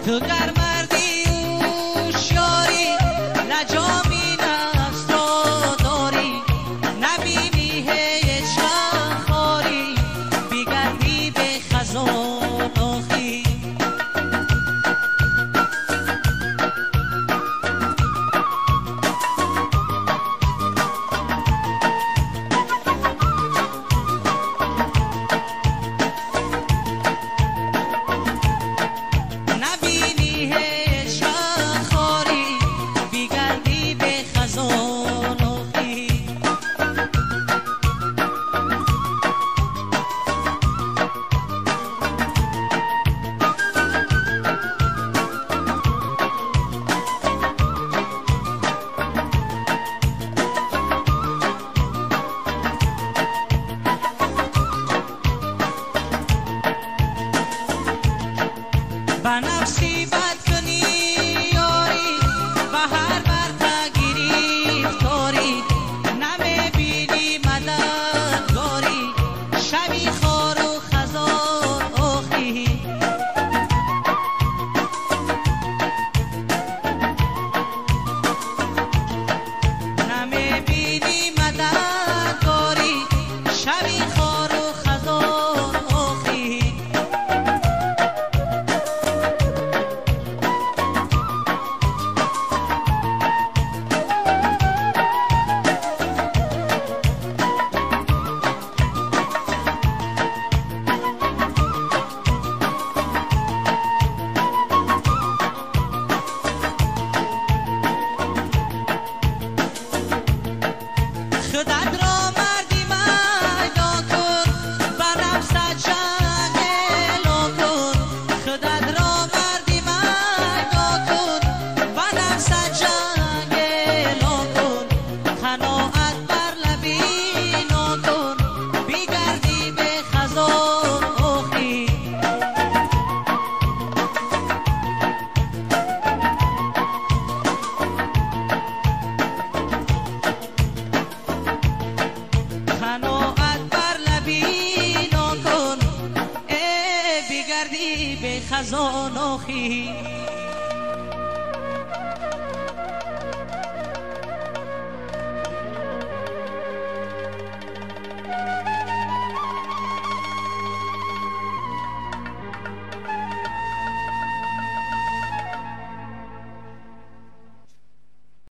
تو گر مردی هوشیاری لجامی نفس رو داری نبینی هیچ خاری بیگردی به خزان آخی بنفسی بد کنی یاری بهر برتگیری افتاری نمیبینی مددگاری شبی خار و خزان آخی نمیبینی مددگاری شبی خار و خزان آخی خودت را مردی میدا کن بنفست جنگ اعلان کن خودت را مردی میدا کن بنفست جنگ اعلان کن قناعت بر لبی نکن بیگردی به خزان آخی قناعت بر لبی نکن ای بیگردی به خزان آخی